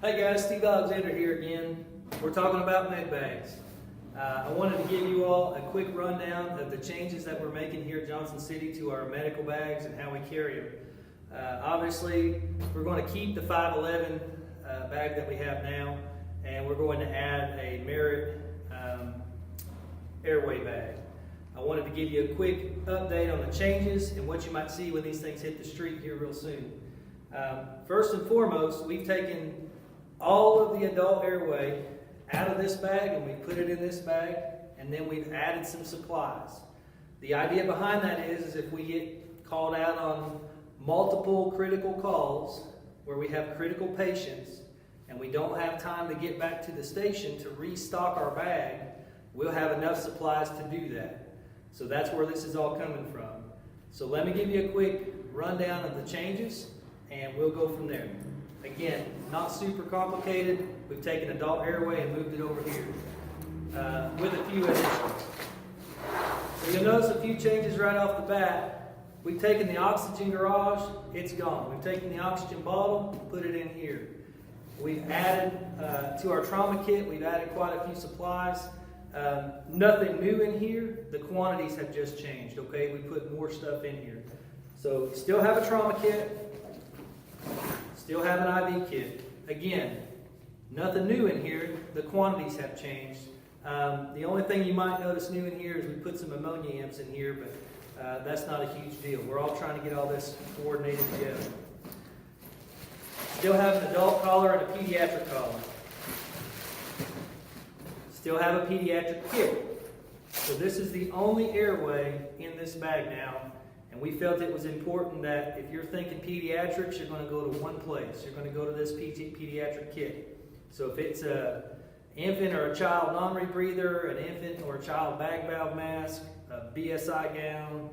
Hey guys, Steve Alexander here again. We're talking about med bags. I wanted to give you all a quick rundown of the changes that we're making here at Johnson City to our medical bags and how we carry them. Obviously, we're going to keep the 511 bag that we have now, and we're going to add a MERET airway bag. I wanted to give you a quick update on the changes and what you might see when these things hit the street here real soon. First and foremost, we've taken all of the adult airway out of this bag and we put it in this bag, and then we've added some supplies. The idea behind that is if we get called out on multiple critical calls where we have critical patients and we don't have time to get back to the station to restock our bag, we'll have enough supplies to do that. So that's where this is all coming from. So let me give you a quick rundown of the changes and we'll go from there. Again, not super complicated. We've taken adult airway and moved it over here with a few additions. So you'll notice a few changes right off the bat. We've taken the oxygen garage, it's gone. We've taken the oxygen bottle, put it in here. We've added to our trauma kit, we've added quite a few supplies. Nothing new in here, the quantities have just changed, okay? We put more stuff in here. So still have a trauma kit, still have an IV kit. Again, nothing new in here, the quantities have changed. The only thing you might notice new in here is we put some ammonia amps in here, but that's not a huge deal. We're all trying to get all this coordinated together. Still have an adult collar and a pediatric collar. Still have a pediatric kit. So this is the only airway in this bag now, and we felt it was important that if you're thinking pediatrics, you're going to go to one place. You're going to go to this pediatric kit. So if it's an infant or a child non-rebreather, an infant or a child bag valve mask, a BSI gown,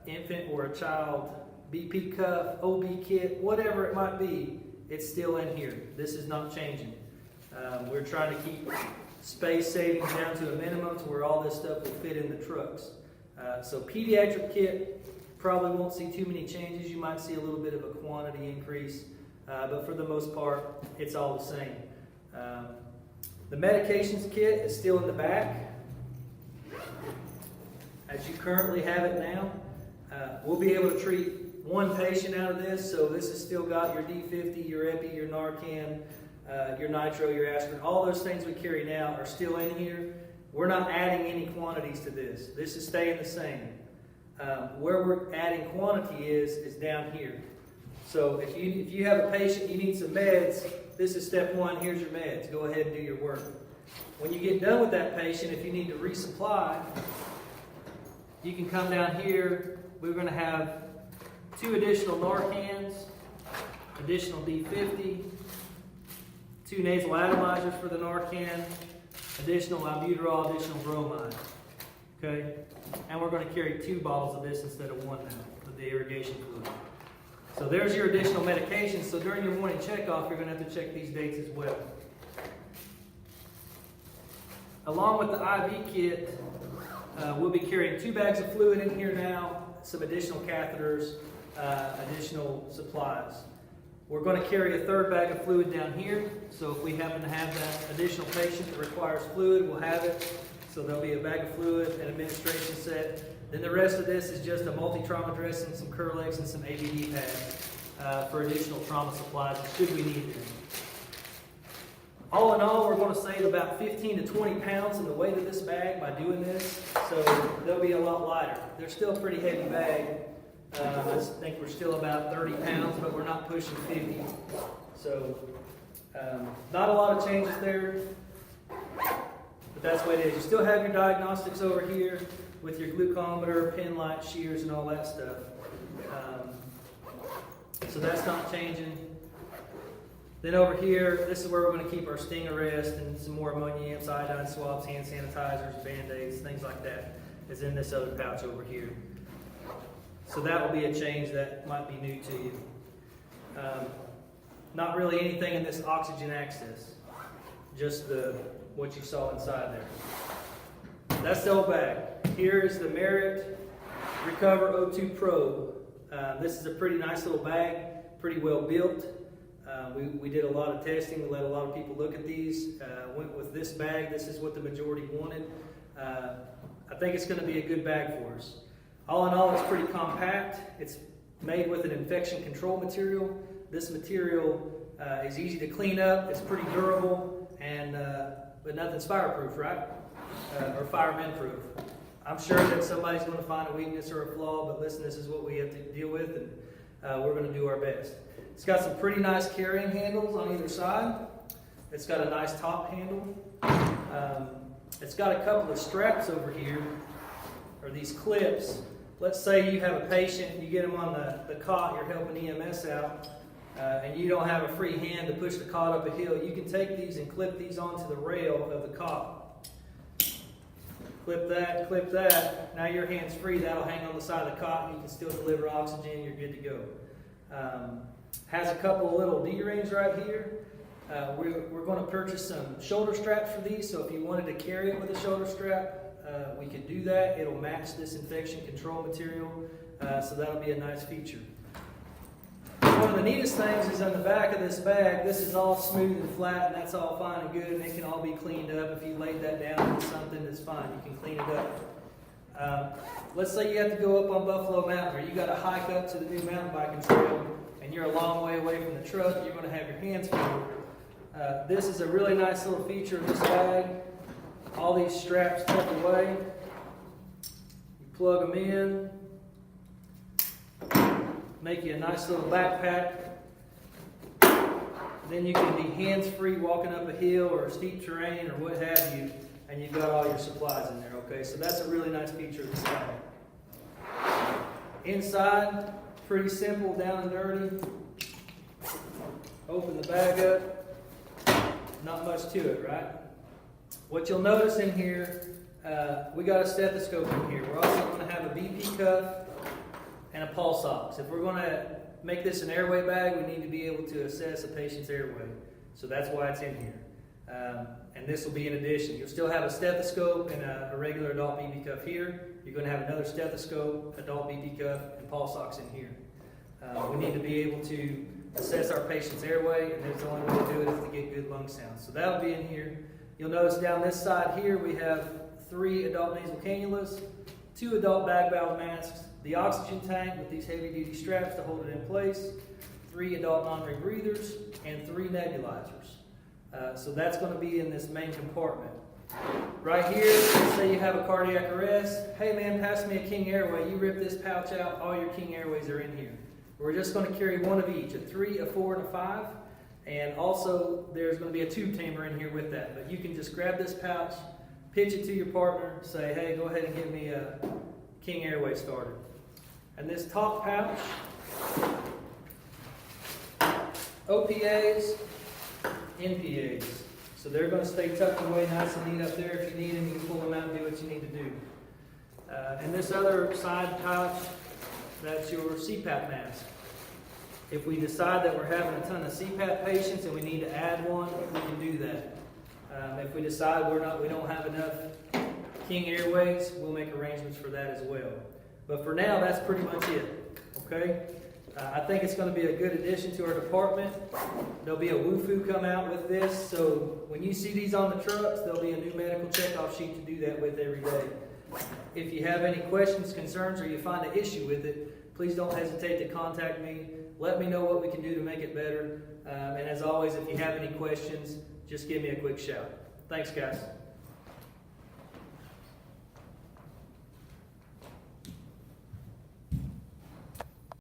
infant or a child BP cuff, OB kit, whatever it might be, it's still in here. This is not changing. We're trying to keep space savings down to a minimum to where all this stuff will fit in the trucks. So pediatric kit, probably won't see too many changes. You might see a little bit of a quantity increase, but for the most part, it's all the same. The medications kit is still in the back, as you currently have it now. We'll be able to treat one patient out of this, so this has still got your Jcfd, your Epi, your Narcan, your nitro, your aspirin. All those things we carry now are still in here. We're not adding any quantities to this. This is staying the same. Where we're adding quantity is down here. So if you have a patient, you need some meds, this is step one, here's your meds. Go ahead and do your work. When you get done with that patient, if you need to resupply, you can come down here. We're going to have 2 additional Narcans, additional D50, 2 nasal atomizers for the Narcan, additional albuterol, additional bromide. Okay? And we're going to carry 2 bottles of this instead of 1 now, of the irrigation fluid. So there's your additional medications. So during your morning checkoff, you're going to have to check these dates as well. Along with the IV kit, we'll be carrying 2 bags of fluid in here now, some additional catheters, additional supplies. We're going to carry a 3rd bag of fluid down here. So if we happen to have that additional patient that requires fluid, we'll have it. So there'll be a bag of fluid, an administration set. Then the rest of this is just a multi-trauma dressing, some Curlex, and some ABD pads for additional trauma supplies should we need them. All in all, we're going to save about 15 to 20 pounds in the weight of this bag by doing this. So they'll be a lot lighter. They're still a pretty heavy bag. I think we're still about 30 pounds, but we're not pushing 50. So not a lot of changes there. But that's what it is. You still have your diagnostics over here with your glucometer, pin light, shears, and all that stuff. So that's not changing. Then over here, this is where we're going to keep our sting arrest and some more ammonia amps, iodine swabs, hand sanitizers, band-aids, things like that is in this other pouch over here. So that will be a change that might be new to you. Not really anything in this oxygen access, just what you saw inside there. That's the old bag. Here is the MERET Recover O2 Pro. This is a pretty nice little bag, pretty well built. We did a lot of testing. We let a lot of people look at these. Went with this bag. This is what the majority wanted. I think it's going to be a good bag for us. All in all, it's pretty compact. It's made with an infection control material. This material is easy to clean up. It's pretty durable, and but nothing's fireproof, right? Or fireman proof. I'm sure that somebody's going to find a weakness or a flaw, but listen, this is what we have to deal with, and we're going to do our best. It's got some pretty nice carrying handles on either side. It's got a nice top handle. It's got a couple of straps over here, or these clips. Let's say you have a patient, you get them on the cot, you're helping EMS out, and you don't have a free hand to push the cot up a hill. You can take these and clip these onto the rail of the cot. Clip that. Now your hand's free. That'll hang on the side of the cot, and you can still deliver oxygen. You're good to go. Has a couple of little D-rings right here. We're going to purchase some shoulder straps for these, so if you wanted to carry it with a shoulder strap, we could do that. It'll match this infection control material, so that'll be a nice feature. One of the neatest things is on the back of this bag. This is all smooth and flat, and that's all fine and good, and it can all be cleaned up. If you laid that down with something, that's fine. You can clean it up. Let's say you have to go up on Buffalo Mountain, or you got to hike up to the new mountain biking trail, and you're a long way away from the truck. You're going to have your hands full. This is a really nice little feature of this bag. All these straps tuck away. You plug them in. Make you a nice little backpack. Then you can be hands-free walking up a hill or steep terrain or what have you, and you've got all your supplies in there, okay? So that's a really nice feature of this bag. Inside, pretty simple, down and dirty. Open the bag up. Not much to it, right? What you'll notice in here, we got a stethoscope in here. We're also going to have a BP cuff and a pulse ox. If we're going to make this an airway bag, we need to be able to assess a patient's airway. So that's why it's in here. And this will be in addition. You'll still have a stethoscope and a regular adult BP cuff here. You're going to have another stethoscope, adult BP cuff, and pulse ox in here. We need to be able to assess our patient's airway, and the only way to do it is to get good lung sounds. So that'll be in here. You'll notice down this side here we have 3 adult nasal cannulas, 2 adult bag valve masks, the oxygen tank with these heavy-duty straps to hold it in place, 3 adult non-rebreathers, and 3 nebulizers. So that's going to be in this main compartment. Right here, let's say you have a cardiac arrest. Hey man, pass me a King Airway. You rip this pouch out, all your King Airways are in here. We're just going to carry one of each, a 3, a 4, and a 5. And also, there's going to be a tube tamer in here with that. But you can just grab this pouch, pitch it to your partner, say, hey, go ahead and get me a King Airway started. And this top pouch, OPAs, NPAs. So they're going to stay tucked away nice and neat up there. If you need them, you can pull them out and do what you need to do. And this other side pouch, that's your CPAP mask. If we decide that we're having a ton of CPAP patients and we need to add one, we can do that. If we decide we don't have enough King Airways, we'll make arrangements for that as well. But for now, that's pretty much it. Okay? I think it's going to be a good addition to our department. There'll be a WUFU come out with this, so when you see these on the trucks, there'll be a new medical checkoff sheet to do that with every day. If you have any questions, concerns, or you find an issue with it, please don't hesitate to contact me. Let me know what we can do to make it better. And as always, if you have any questions, just give me a quick shout. Thanks, guys.